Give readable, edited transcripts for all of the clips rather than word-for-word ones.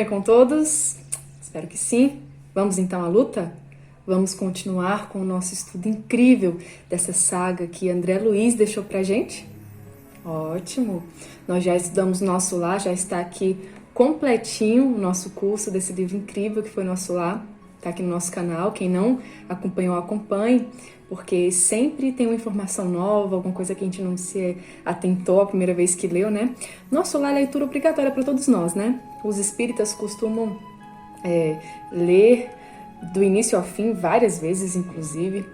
bem com todos? Espero que sim. Vamos então à luta? Vamos continuar com o nosso estudo incrível dessa saga que André Luiz deixou pra gente? Ótimo! Nós já estudamos Nosso Lar, já está aqui completinho o nosso curso desse livro incrível que foi Nosso Lar. Está aqui no nosso canal. Quem não acompanhou, acompanhe, porque sempre tem uma informação nova, alguma coisa que a gente não se atentou a primeira vez que leu, né? Nosso Lar é leitura obrigatória para todos nós, né? Os espíritas costumam ler do início ao fim, várias vezes, inclusive,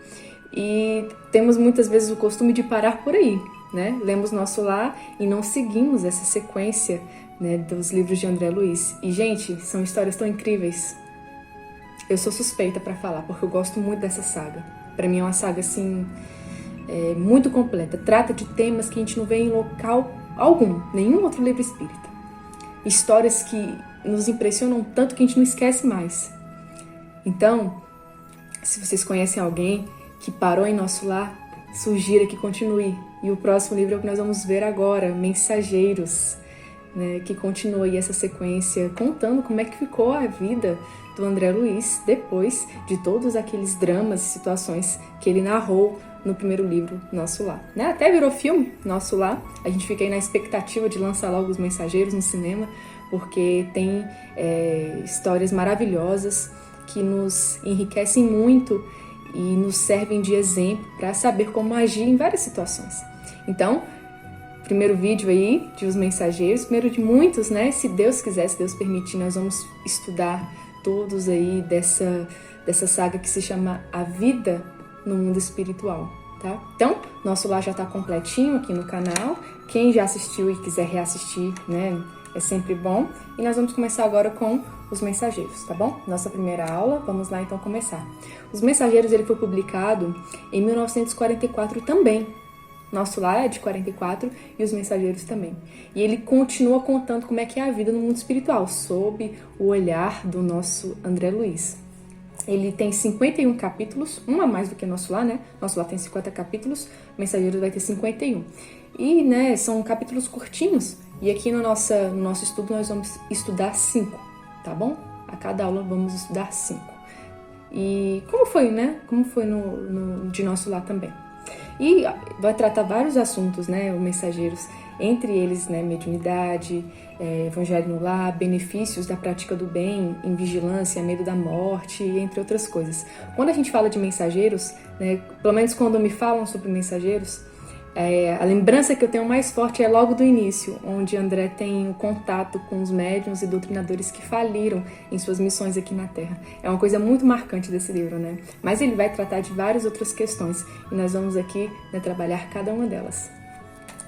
e temos muitas vezes o costume de parar por aí, né? Lemos Nosso Lar e não seguimos essa sequência, né, dos livros de André Luiz. E, gente, são histórias tão incríveis. Eu sou suspeita para falar, porque eu gosto muito dessa saga. Para mim é uma saga, assim, muito completa. Trata de temas que a gente não vê em local algum, nenhum outro livro espírita. Histórias que nos impressionam tanto que a gente não esquece mais. Então, se vocês conhecem alguém que parou em Nosso Lar, sugira que continue. E o próximo livro é o que nós vamos ver agora, Mensageiros, né, que continua aí essa sequência contando como é que ficou a vida do André Luiz depois de todos aqueles dramas e situações que ele narrou no primeiro livro, Nosso Lar. Né? Até virou filme, Nosso Lar. A gente fica aí na expectativa de lançar logo os Mensageiros no cinema, porque tem histórias maravilhosas que nos enriquecem muito e nos servem de exemplo para saber como agir em várias situações. Então, primeiro vídeo aí de Os Mensageiros, primeiro de muitos, né? Se Deus quiser, se Deus permitir, nós vamos estudar todos aí dessa saga que se chama A Vida no Mundo Espiritual, tá? Então, Nosso Lar já tá completinho aqui no canal. Quem já assistiu e quiser reassistir, né? É sempre bom. E nós vamos começar agora com Os Mensageiros, tá bom? Nossa primeira aula, vamos lá então começar. Os Mensageiros, ele foi publicado em 1944 também. Nosso Lar é de 44 e Os Mensageiros também. E ele continua contando como é que é a vida no mundo espiritual, sob o olhar do nosso André Luiz. Ele tem 51 capítulos, um a mais do que Nosso Lar, né? Nosso Lar tem 50 capítulos, Mensageiros vai ter 51. E, né, são capítulos curtinhos. E aqui no nosso estudo nós vamos estudar 5, tá bom? A cada aula vamos estudar 5. E como foi, né? Como foi de Nosso Lar também. E vai tratar vários assuntos, né, os Mensageiros, entre eles, né, mediunidade, evangelho no lar, benefícios da prática do bem, invigilância, medo da morte, entre outras coisas. Quando a gente fala de mensageiros, né, pelo menos quando me falam sobre mensageiros, a lembrança que eu tenho mais forte é logo do início, onde André tem o contato com os médiuns e doutrinadores que faliram em suas missões aqui na Terra. É uma coisa muito marcante desse livro, né? Mas ele vai tratar de várias outras questões e nós vamos aqui, né, trabalhar cada uma delas.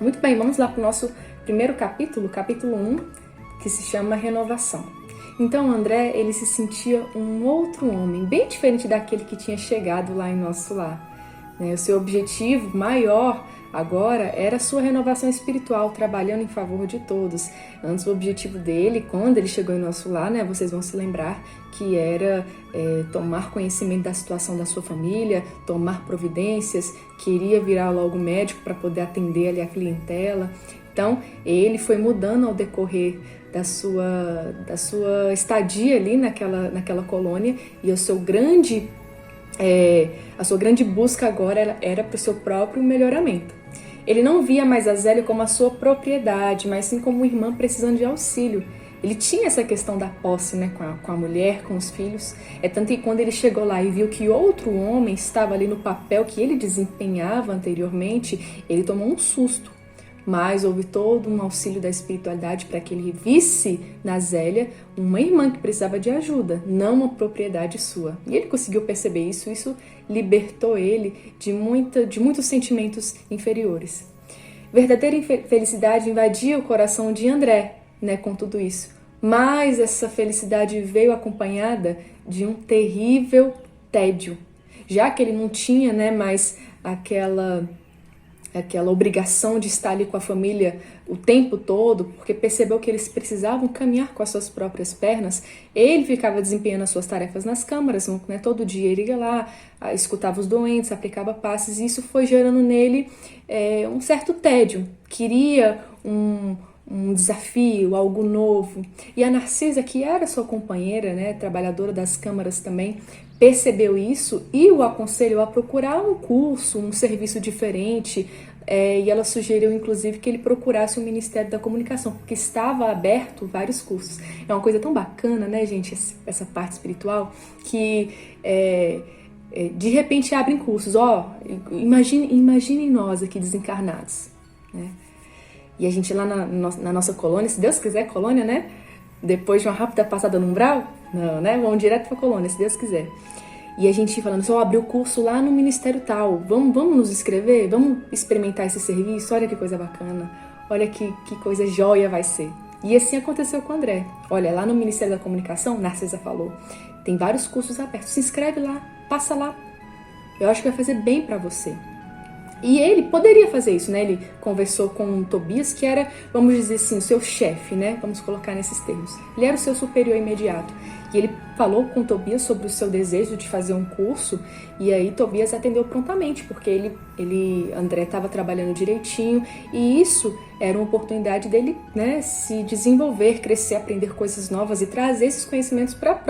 Muito bem, vamos lá para o nosso primeiro capítulo, capítulo 1, que se chama Renovação. Então André, ele se sentia um outro homem, bem diferente daquele que tinha chegado lá em Nosso Lar. O seu objetivo maior agora era a sua renovação espiritual, trabalhando em favor de todos. Antes, o objetivo dele, quando ele chegou em Nosso Lar, né, vocês vão se lembrar que era tomar conhecimento da situação da sua família, tomar providências, queria virar logo médico para poder atender ali a clientela. Então, ele foi mudando ao decorrer da sua estadia ali naquela colônia, e a sua grande busca agora era para o seu próprio melhoramento. Ele não via mais a Zélia como a sua propriedade, mas sim como uma irmã precisando de auxílio. Ele tinha essa questão da posse, né, com a mulher, com os filhos. Tanto que quando ele chegou lá e viu que outro homem estava ali no papel que ele desempenhava anteriormente, ele tomou um susto. Mas houve todo um auxílio da espiritualidade para que ele visse na Zélia uma irmã que precisava de ajuda, não uma propriedade sua. E ele conseguiu perceber isso libertou ele de muitos sentimentos inferiores. Verdadeira felicidade invadia o coração de André, né, com tudo isso. Mas essa felicidade veio acompanhada de um terrível tédio, já que ele não tinha, né, mais aquela obrigação de estar ali com a família o tempo todo, porque percebeu que eles precisavam caminhar com as suas próprias pernas. Ele ficava desempenhando as suas tarefas nas câmaras, né? Todo dia ele ia lá, escutava os doentes, aplicava passes, e isso foi gerando nele um certo tédio. Queria um desafio, algo novo. E a Narcisa, que era sua companheira, né, trabalhadora das câmaras também, percebeu isso e o aconselhou a procurar um curso, um serviço diferente, e ela sugeriu, inclusive, que ele procurasse o Ministério da Comunicação, porque estava aberto vários cursos. É uma coisa tão bacana, né, gente, essa parte espiritual, que de repente abrem cursos. Imaginem nós aqui desencarnados, né? E a gente lá na nossa colônia, se Deus quiser, colônia, né? Depois de uma rápida passada no umbral, não, né? Vamos direto pra colônia, se Deus quiser. E a gente falando, só abrir o curso lá no Ministério tal, vamos nos inscrever? Vamos experimentar esse serviço? Olha que coisa bacana, olha que coisa joia vai ser. E assim aconteceu com o André. Olha, lá no Ministério da Comunicação, Narcisa falou, tem vários cursos abertos, se inscreve lá, passa lá. Eu acho que vai fazer bem pra você. E ele poderia fazer isso, né? Ele conversou com o Tobias, que era, vamos dizer assim, o seu chefe, né? Vamos colocar nesses termos. Ele era o seu superior imediato. E ele falou com o Tobias sobre o seu desejo de fazer um curso, e aí Tobias atendeu prontamente, porque André estava trabalhando direitinho, e isso era uma oportunidade dele, né, se desenvolver, crescer, aprender coisas novas e trazer esses conhecimentos para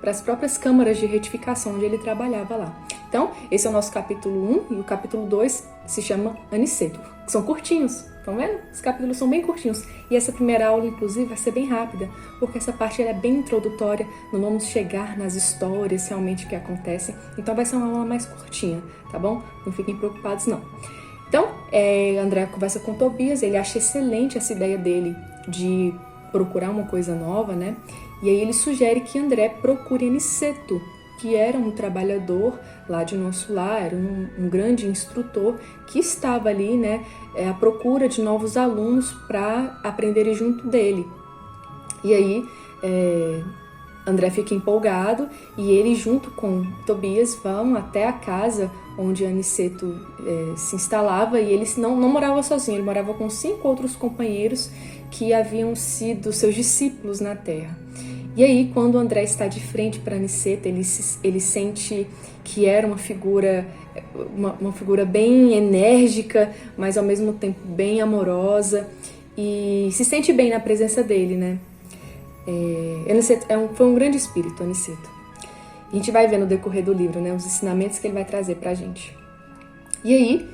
as próprias câmaras de retificação onde ele trabalhava lá. Então, esse é o nosso capítulo 1 e o capítulo 2 se chama Aniceto. São curtinhos, estão vendo? Os capítulos são bem curtinhos. E essa primeira aula, inclusive, vai ser bem rápida, porque essa parte ela é bem introdutória, não vamos chegar nas histórias realmente que acontecem. Então vai ser uma aula mais curtinha, tá bom? Não fiquem preocupados, não. Então, André conversa com Tobias, ele acha excelente essa ideia dele de procurar uma coisa nova, né? E aí ele sugere que André procure Aniceto, que era um trabalhador lá de nosso lar, era um grande instrutor que estava ali, né, à procura de novos alunos para aprenderem junto dele. E aí André fica empolgado e ele junto com Tobias vão até a casa onde Aniceto se instalava, e ele não morava sozinho, ele morava com 5 outros companheiros que haviam sido seus discípulos na Terra. E aí, quando André está de frente para Aniceto, ele sente que era uma figura bem enérgica, mas ao mesmo tempo bem amorosa, e se sente bem na presença dele, né? Aniceto foi um grande espírito, Aniceto. A gente vai ver no decorrer do livro, né, os ensinamentos que ele vai trazer para a gente. E aí,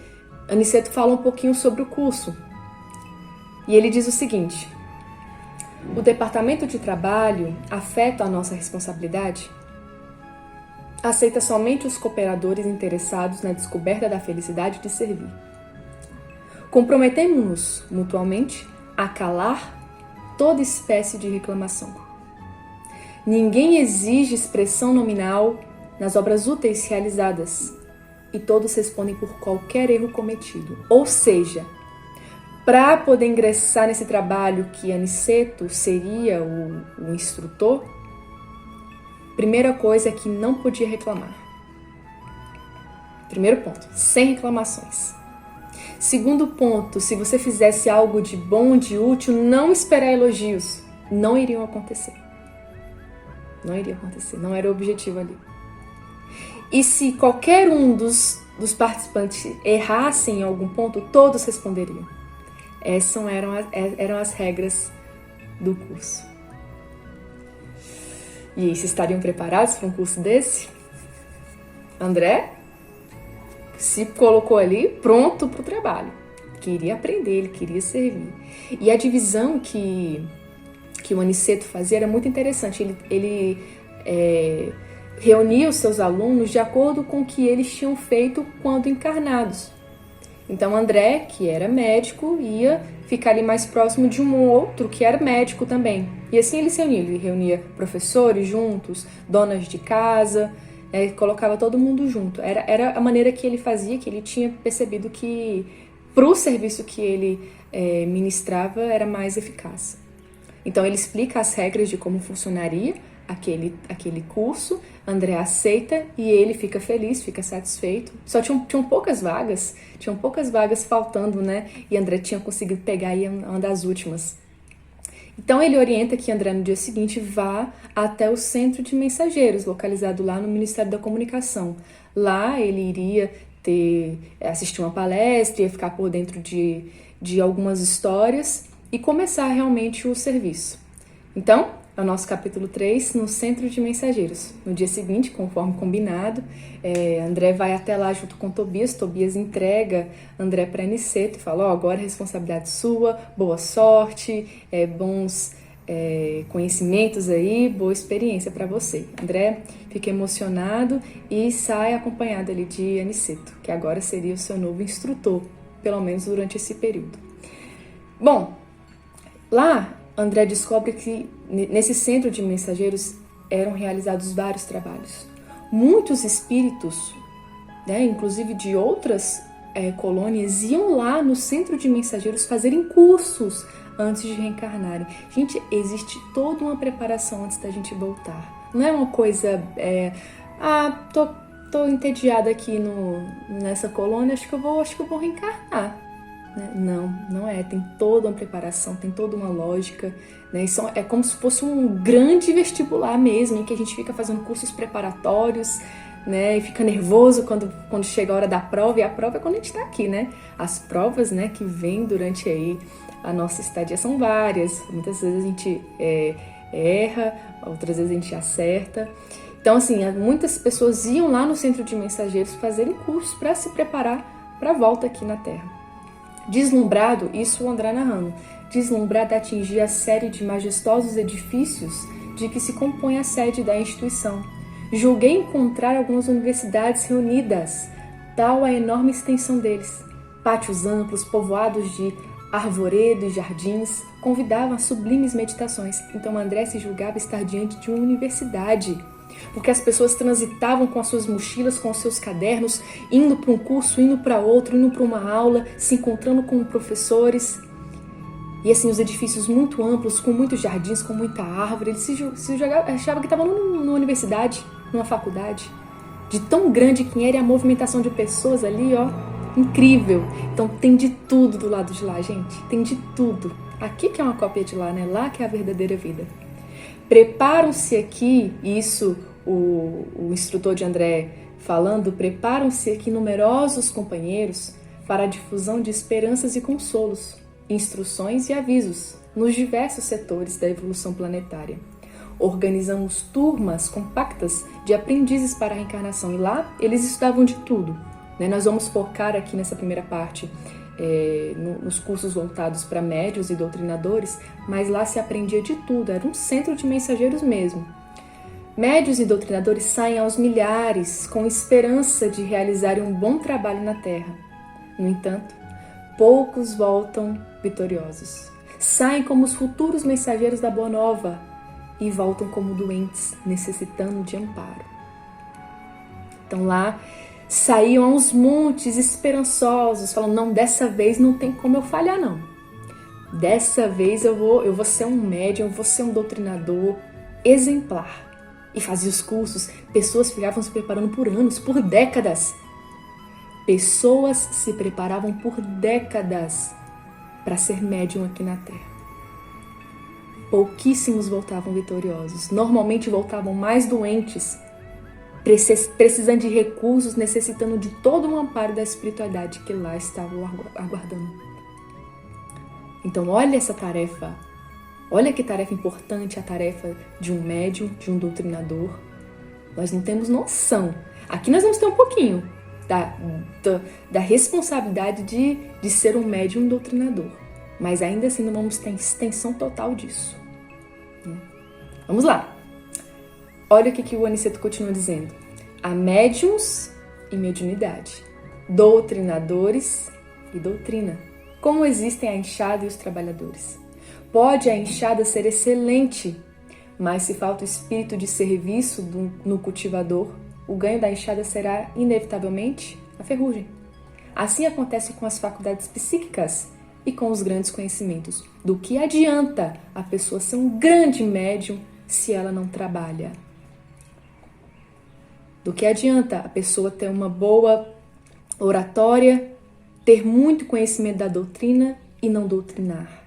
Aniceto fala um pouquinho sobre o curso. E ele diz o seguinte: o departamento de trabalho afeta a nossa responsabilidade? Aceita somente os cooperadores interessados na descoberta da felicidade de servir. Comprometemo-nos mutuamente a calar toda espécie de reclamação. Ninguém exige expressão nominal nas obras úteis realizadas, e todos respondem por qualquer erro cometido. Ou seja, para poder ingressar nesse trabalho que Aniceto seria o instrutor, primeira coisa é que não podia reclamar. Primeiro ponto, sem reclamações. Segundo ponto, se você fizesse algo de bom, de útil, não esperar elogios. Não iriam acontecer. Não iria acontecer, não era o objetivo ali. E se qualquer um dos participantes errasse em algum ponto, todos responderiam. Essas eram as regras do curso. E aí, vocês estariam preparados para um curso desse? André se colocou ali pronto para o trabalho. Queria aprender, ele queria servir. E a divisão que o Aniceto fazia era muito interessante. Ele reunia os seus alunos de acordo com o que eles tinham feito quando encarnados. Então André, que era médico, ia ficar ali mais próximo de um outro que era médico também. E assim ele reunia professores juntos, donas de casa, colocava todo mundo junto. Era a maneira que ele fazia, que ele tinha percebido que para o serviço que ele ministrava era mais eficaz. Então ele explica as regras de como funcionaria aquele curso, André aceita e ele fica feliz, fica satisfeito. Só tinham poucas vagas faltando, né? E André tinha conseguido pegar aí uma das últimas. Então ele orienta que André no dia seguinte vá até o centro de mensageiros, localizado lá no Ministério da Comunicação. Lá ele iria assistir uma palestra, ia ficar por dentro de algumas histórias, e começar realmente o serviço. Então, é o nosso capítulo 3 no Centro de Mensageiros. No dia seguinte, conforme combinado, André vai até lá junto com Tobias. Tobias entrega André para Aniceto e fala: agora é responsabilidade sua, boa sorte, bons conhecimentos aí, boa experiência para você. André fica emocionado e sai acompanhado ali de Aniceto, que agora seria o seu novo instrutor, pelo menos durante esse período. Bom, lá André descobre que nesse centro de mensageiros eram realizados vários trabalhos. Muitos espíritos, inclusive de outras colônias, iam lá no centro de mensageiros fazerem cursos antes de reencarnarem. Gente, existe toda uma preparação antes da gente voltar. Não é uma coisa, tô entediada aqui nessa colônia, acho que eu vou reencarnar. Não é. Tem toda uma preparação, tem toda uma lógica, né? Isso é como se fosse um grande vestibular mesmo, em que a gente fica fazendo cursos preparatórios, né? E fica nervoso quando chega a hora da prova, e a prova é quando a gente está aqui, né? As provas, né, que vêm durante aí a nossa estadia são várias. Muitas vezes a gente erra, outras vezes a gente acerta. Então, assim, muitas pessoas iam lá no centro de mensageiros fazerem cursos para se preparar para a volta aqui na Terra. Deslumbrado, isso o André narrando, deslumbrado a atingir a série de majestosos edifícios de que se compõe a sede da instituição. Julguei encontrar algumas universidades reunidas, tal a enorme extensão deles. Pátios amplos, povoados de arvoredo e jardins, convidavam a sublimes meditações. Então André se julgava estar diante de uma universidade, porque as pessoas transitavam com as suas mochilas, com os seus cadernos, indo para um curso, indo para outro, indo para uma aula, se encontrando com professores. E assim, os edifícios muito amplos, com muitos jardins, com muita árvore. Ele se jogava, achava que estava numa universidade, numa faculdade. De tão grande que era a movimentação de pessoas ali, incrível. Então tem de tudo do lado de lá, gente. Tem de tudo. Aqui que é uma cópia de lá, né? Lá que é a verdadeira vida. Preparam-se aqui, isso o instrutor de André falando, preparam-se aqui numerosos companheiros para a difusão de esperanças e consolos, instruções e avisos nos diversos setores da evolução planetária. Organizamos turmas compactas de aprendizes para a reencarnação e lá eles estudavam de tudo. Nós vamos focar aqui nessa primeira parte nos cursos voltados para médiuns e doutrinadores, mas lá se aprendia de tudo, era um centro de mensageiros mesmo. Médiuns e doutrinadores saem aos milhares com esperança de realizarem um bom trabalho na Terra. No entanto, poucos voltam vitoriosos. Saem como os futuros mensageiros da Boa Nova e voltam como doentes, necessitando de amparo. Então lá saíam aos montes esperançosos, falando: não, dessa vez não tem como eu falhar, não. Dessa vez eu vou ser um médium, eu vou ser um doutrinador exemplar. E fazia os cursos, pessoas ficavam se preparando por anos, por décadas. Pessoas se preparavam por décadas para ser médium aqui na Terra. Pouquíssimos voltavam vitoriosos, normalmente voltavam mais doentes, precisando de recursos, necessitando de todo um amparo da espiritualidade que lá estavam aguardando. Então olha essa tarefa, olha que tarefa importante, a tarefa de um médium, de um doutrinador. Nós não temos noção. Aqui nós vamos ter um pouquinho da responsabilidade de ser um médium e um doutrinador, mas ainda assim não vamos ter extensão total disso. Vamos lá. Olha o que o Aniceto continua dizendo. Há médiums e mediunidade, doutrinadores e doutrina. Como existem a enxada e os trabalhadores. Pode a enxada ser excelente, mas se falta o espírito de serviço no cultivador, o ganho da enxada será, inevitavelmente, a ferrugem. Assim acontece com as faculdades psíquicas e com os grandes conhecimentos. Do que adianta a pessoa ser um grande médium se ela não trabalha? Do que adianta a pessoa ter uma boa oratória, ter muito conhecimento da doutrina e não doutrinar?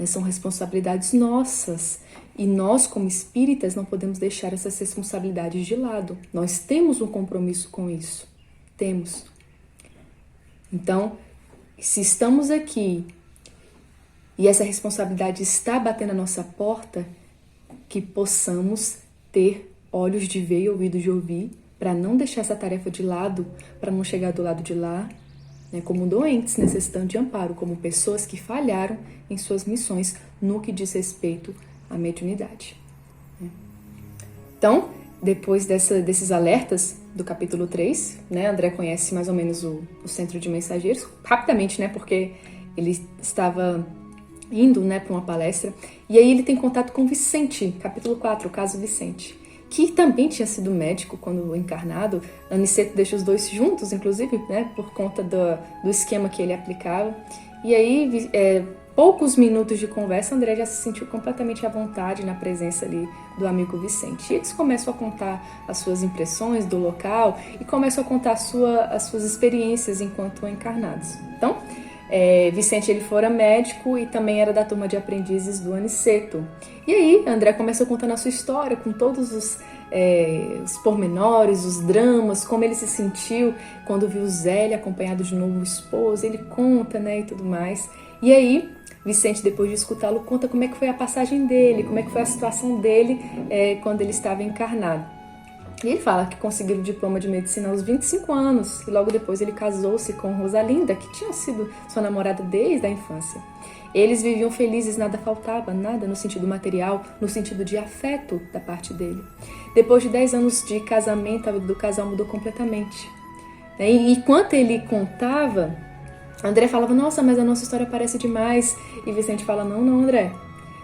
São responsabilidades nossas e nós, como espíritas, não podemos deixar essas responsabilidades de lado. Nós temos um compromisso com isso. Temos. Então, se estamos aqui e essa responsabilidade está batendo a nossa porta, que possamos ter olhos de ver e ouvidos de ouvir, para não deixar essa tarefa de lado, para não chegar do lado de lá, né, como doentes necessitando de amparo, como pessoas que falharam em suas missões no que diz respeito à mediunidade. Então, depois desses alertas do capítulo 3, né, André conhece mais ou menos o centro de mensageiros, rapidamente, né, porque ele estava indo, né, para uma palestra, e aí ele tem contato com Vicente, capítulo 4, o caso Vicente, que também tinha sido médico quando encarnado. Aniceto deixa os dois juntos, inclusive, né, por conta do esquema que ele aplicava. E aí, poucos minutos de conversa, André já se sentiu completamente à vontade na presença ali do amigo Vicente. E eles começam a contar as suas impressões do local e começam a contar as suas experiências enquanto encarnados. Então, Vicente ele fora médico e também era da turma de aprendizes do Aniceto. E aí, André começa contando a sua história com todos os pormenores, os dramas, como ele se sentiu quando viu Zélia acompanhado de novo esposo. Ele conta, né, e tudo mais. E aí, Vicente, depois de escutá-lo, conta como é que foi a passagem dele, como é que foi a situação dele quando ele estava encarnado. E ele fala que conseguiu o diploma de medicina aos 25 anos e logo depois ele casou-se com Rosalinda, que tinha sido sua namorada desde a infância. Eles viviam felizes, nada faltava, nada no sentido material, no sentido de afeto da parte dele. Depois de 10 anos de casamento, a vida do casal mudou completamente. E enquanto ele contava, André falava, nossa, mas a nossa história parece demais. E Vicente fala, não, André,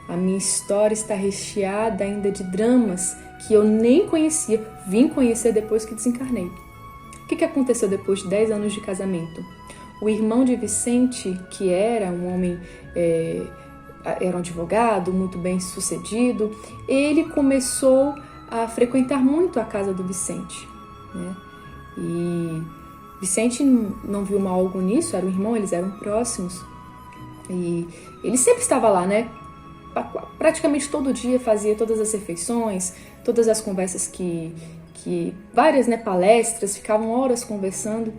a minha história está recheada ainda de dramas que eu nem conhecia, vim conhecer depois que desencarnei. O que aconteceu depois de 10 anos de casamento? O irmão de Vicente, que era um homem, era um advogado muito bem sucedido, ele começou a frequentar muito a casa do Vicente, né? E Vicente não viu mal algum nisso, era um irmão, eles eram próximos. E ele sempre estava lá, né? Praticamente todo dia fazia todas as refeições, todas as conversas que várias, né, palestras, ficavam horas conversando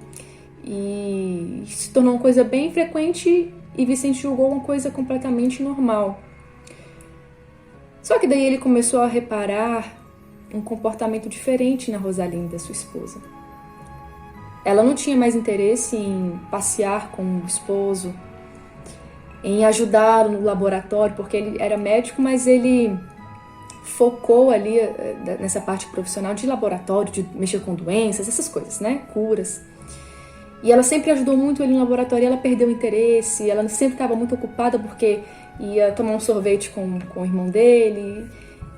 e se tornou uma coisa bem frequente e Vicente julgou uma coisa completamente normal. Só que daí ele começou a reparar um comportamento diferente na Rosalinda, sua esposa. Ela não tinha mais interesse em passear com o esposo, em ajudá-lo no laboratório, porque ele era médico, mas ele focou ali nessa parte profissional de laboratório, de mexer com doenças, essas coisas, né? Curas. E ela sempre ajudou muito ele no laboratório, e ela perdeu o interesse, ela sempre estava muito ocupada porque ia tomar um sorvete com o irmão dele.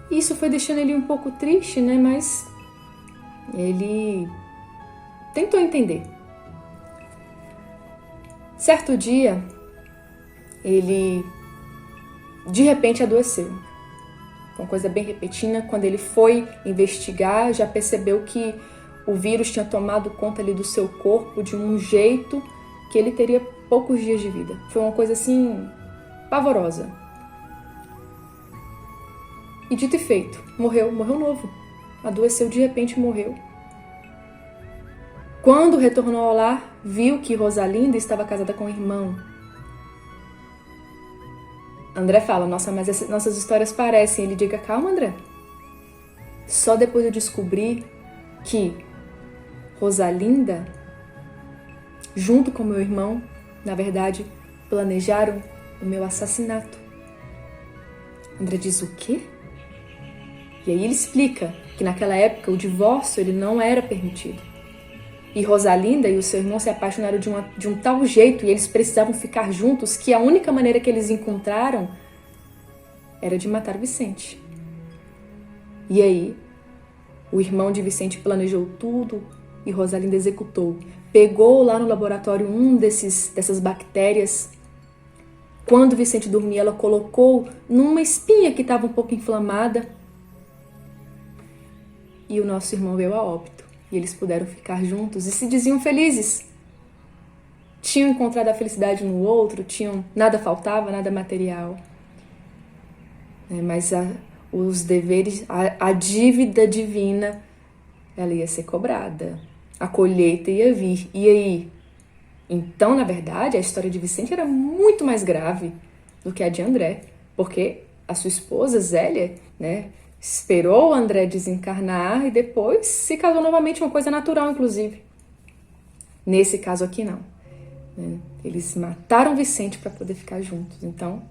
E isso foi deixando ele um pouco triste, né? Mas ele tentou entender. Certo dia, ele de repente adoeceu. Uma coisa bem repentina. Quando ele foi investigar, já percebeu que o vírus tinha tomado conta ali do seu corpo de um jeito que ele teria poucos dias de vida. Foi uma coisa assim pavorosa. E dito e feito, morreu novo. Adoeceu de repente e morreu. Quando retornou ao lar, viu que Rosalinda estava casada com o irmão. André fala, nossa, mas nossas histórias parecem. Ele diga, calma, André. Só depois eu descobri que Rosalinda, junto com meu irmão, na verdade, planejaram o meu assassinato. André diz, o quê? E aí ele explica que naquela época o divórcio ele não era permitido. E Rosalinda e o seu irmão se apaixonaram de um tal jeito e eles precisavam ficar juntos que a única maneira que eles encontraram era de matar Vicente. E aí, o irmão de Vicente planejou tudo e Rosalinda executou. Pegou lá no laboratório dessas bactérias. Quando Vicente dormia, ela colocou numa espinha que estava um pouco inflamada. E o nosso irmão veio a óbito. E eles puderam ficar juntos e se diziam felizes. Tinham encontrado a felicidade no outro, nada faltava, nada material. Mas os deveres, a dívida divina, ela ia ser cobrada. A colheita ia vir. E aí? Então, na verdade, a história de Vicente era muito mais grave. do que a de André, porque a sua esposa, Zélia, né, esperou o André desencarnar e depois se casou novamente, uma coisa natural, inclusive. Nesse caso aqui, não. Eles mataram Vicente para poder ficar juntos. Então,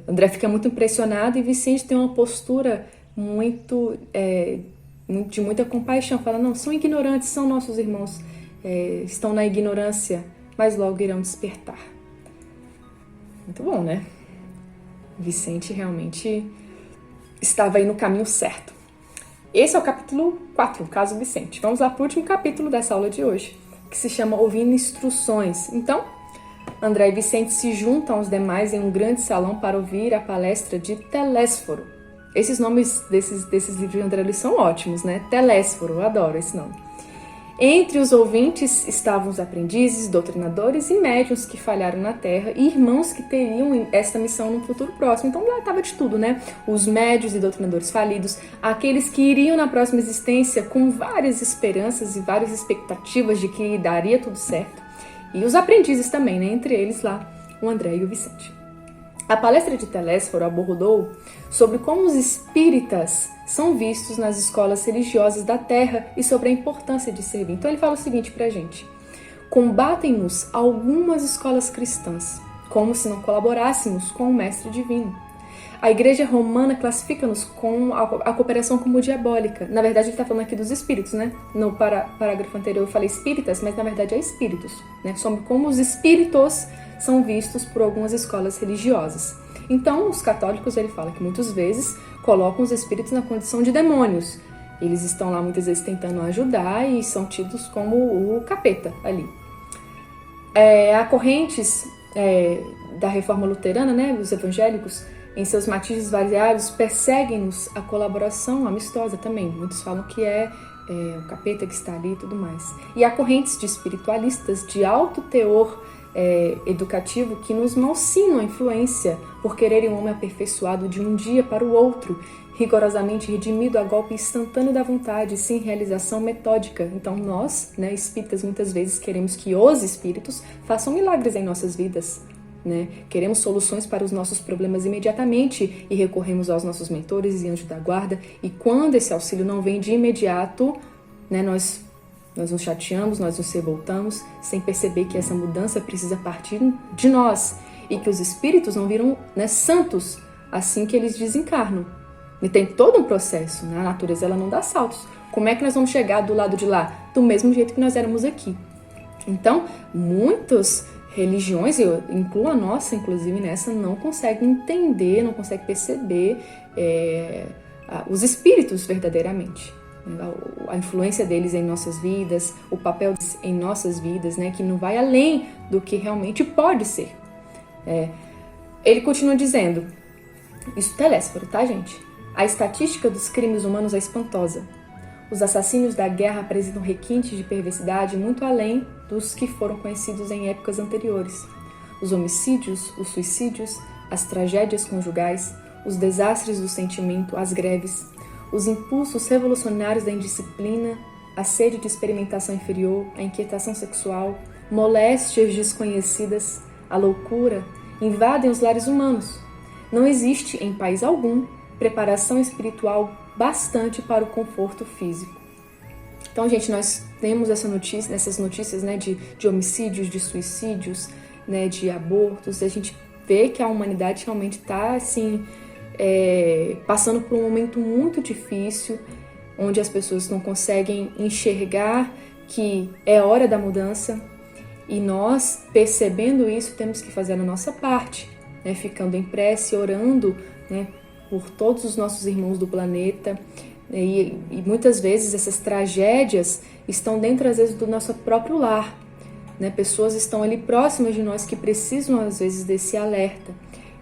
André fica muito impressionado e Vicente tem uma postura de muita compaixão. Fala, não, são ignorantes, são nossos irmãos, estão na ignorância, mas logo irão despertar. Muito bom, né? Vicente realmente estava aí no caminho certo. Esse é o capítulo 4, o caso Vicente. Vamos lá para o último capítulo dessa aula de hoje, que se chama Ouvindo Instruções. Então, André e Vicente se juntam aos demais em um grande salão para ouvir a palestra de Telésforo. Esses nomes desses livros de André Luiz são ótimos, né? Telésforo, eu adoro esse nome. Entre os ouvintes estavam os aprendizes, doutrinadores e médiuns que falharam na Terra e irmãos que teriam esta missão no futuro próximo. Então lá estava de tudo, né? Os médiuns e doutrinadores falidos, aqueles que iriam na próxima existência com várias esperanças e várias expectativas de que daria tudo certo. E os aprendizes também, né? Entre eles lá, o André e o Vicente. A palestra de Telésforo abordou sobre como os espíritas são vistos nas escolas religiosas da Terra e sobre a importância de servir. Então ele fala o seguinte pra gente: combatem-nos algumas escolas cristãs, como se não colaborássemos com o Mestre Divino. A Igreja Romana classifica-nos com a cooperação como diabólica. Na verdade, ele está falando aqui dos espíritos, né? No parágrafo anterior eu falei espíritas, mas na verdade é espíritos, né? Sobre como os espíritos são vistos por algumas escolas religiosas. Então, os católicos, ele fala que muitas vezes colocam os espíritos na condição de demônios. Eles estão lá muitas vezes tentando ajudar e são tidos como o capeta ali. Há correntes da reforma luterana, né? Os evangélicos, em seus matizes variados, perseguem-nos a colaboração amistosa também. Muitos falam que é o capeta que está ali e tudo mais. E há correntes de espiritualistas de alto teor educativo que nos malsinam a influência por quererem um homem aperfeiçoado de um dia para o outro, rigorosamente redimido a golpe instantâneo da vontade, sem realização metódica. Então nós, né, espíritas, muitas vezes queremos que os espíritos façam milagres em nossas vidas, né? Queremos soluções para os nossos problemas imediatamente e recorremos aos nossos mentores e anjos da guarda, e quando esse auxílio não vem de imediato, né, nós nos chateamos, nós nos revoltamos, sem perceber que essa mudança precisa partir de nós e que os espíritos não viram, né, santos assim que eles desencarnam. E tem todo um processo, né? A natureza ela não dá saltos. Como é que nós vamos chegar do lado de lá? Do mesmo jeito que nós éramos aqui. Então, muitas religiões, eu incluo a nossa, inclusive nessa, não conseguem entender, não conseguem perceber os espíritos verdadeiramente. A influência deles em nossas vidas, o papel deles em nossas vidas, né, que não vai além do que realmente pode ser. Ele continua dizendo, isso Telésforo, tá, gente? A estatística dos crimes humanos é espantosa. Os assassínios da guerra apresentam requintes de perversidade muito além dos que foram conhecidos em épocas anteriores. Os homicídios, os suicídios, as tragédias conjugais, os desastres do sentimento, as greves, os impulsos revolucionários da indisciplina, a sede de experimentação inferior, a inquietação sexual, moléstias desconhecidas, a loucura, invadem os lares humanos. Não existe, em país algum, preparação espiritual bastante para o conforto físico. Então, gente, nós temos essas notícias, né, de homicídios, de suicídios, né, de abortos. A gente vê que a humanidade realmente está, assim, passando por um momento muito difícil, onde as pessoas não conseguem enxergar que é hora da mudança. E nós, percebendo isso, temos que fazer a nossa parte, né, ficando em prece, orando, né, por todos os nossos irmãos do planeta, e muitas vezes essas tragédias estão dentro, às vezes, do nosso próprio lar, né? Pessoas estão ali próximas de nós que precisam, às vezes, desse alerta,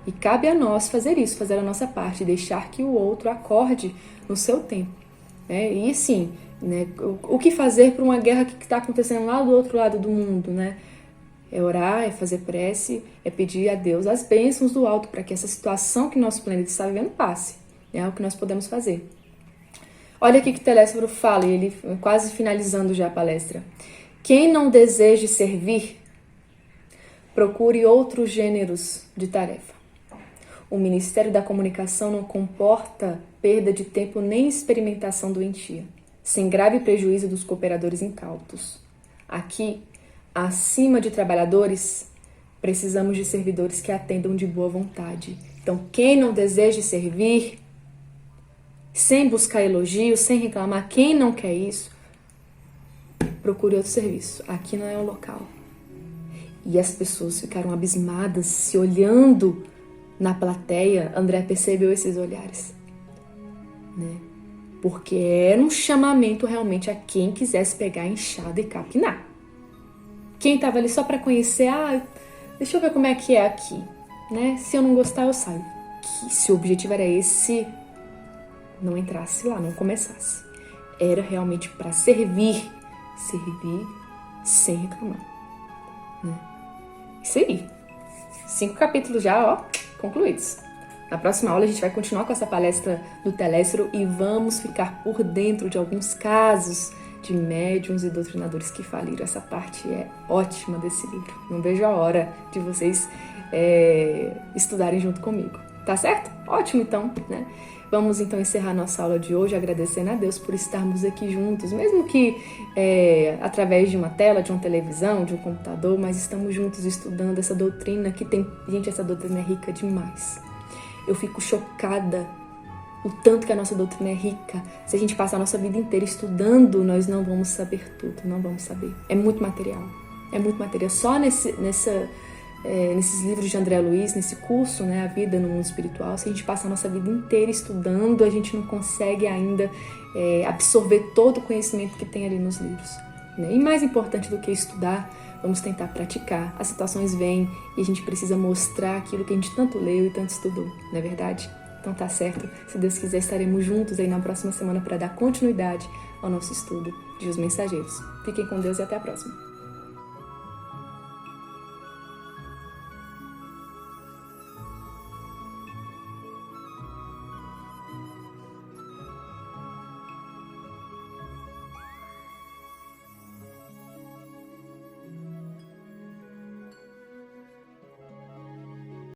e cabe a nós fazer isso, fazer a nossa parte, deixar que o outro acorde no seu tempo, né? E assim, né, o que fazer para uma guerra que está acontecendo lá do outro lado do mundo, né? É orar, é fazer prece, é pedir a Deus as bênçãos do alto para que essa situação que nosso planeta está vivendo passe. É o que nós podemos fazer. Olha aqui que Telésforo fala, e ele quase finalizando já a palestra. Quem não deseje servir, Procure outros gêneros de tarefa. O Ministério da Comunicação não comporta perda de tempo nem experimentação doentia, sem grave prejuízo dos cooperadores incautos. Aqui, acima de trabalhadores, precisamos de servidores que atendam de boa vontade. Então, quem não deseja servir, sem buscar elogios, sem reclamar, quem não quer isso, procure outro serviço. Aqui não é o local. E as pessoas ficaram abismadas, se olhando na plateia. André percebeu esses olhares, né? Porque era um chamamento realmente a quem quisesse pegar a enxada e capinar. Quem estava ali só para conhecer, deixa eu ver como é que é aqui, né? Se eu não gostar, eu saio. Que se o objetivo era esse, não entrasse lá, não começasse. Era realmente para servir sem reclamar, né? Isso aí. 5 capítulos já, concluídos. Na próxima aula a gente vai continuar com essa palestra do Telésforo e vamos ficar por dentro de alguns casos de médiuns e doutrinadores que faliram. Essa parte é ótima desse livro. Não vejo a hora de vocês estudarem junto comigo. Tá certo? Ótimo, então, né? Vamos, então, encerrar nossa aula de hoje agradecendo a Deus por estarmos aqui juntos, mesmo que através de uma tela, de uma televisão, de um computador, mas estamos juntos estudando essa doutrina que tem... Gente, essa doutrina é rica demais. Eu fico chocada o tanto que a nossa doutrina é rica. Se a gente passar a nossa vida inteira estudando, nós não vamos saber tudo, não vamos saber. É muito material. Só nesses livros de André Luiz, nesse curso, né, A Vida no Mundo Espiritual, se a gente passar a nossa vida inteira estudando, a gente não consegue ainda absorver todo o conhecimento que tem ali nos livros, né? E mais importante do que estudar, vamos tentar praticar. As situações vêm e a gente precisa mostrar aquilo que a gente tanto leu e tanto estudou, não é verdade? Então tá certo. Se Deus quiser, estaremos juntos aí na próxima semana para dar continuidade ao nosso estudo de Os Mensageiros. Fiquem com Deus e até a próxima.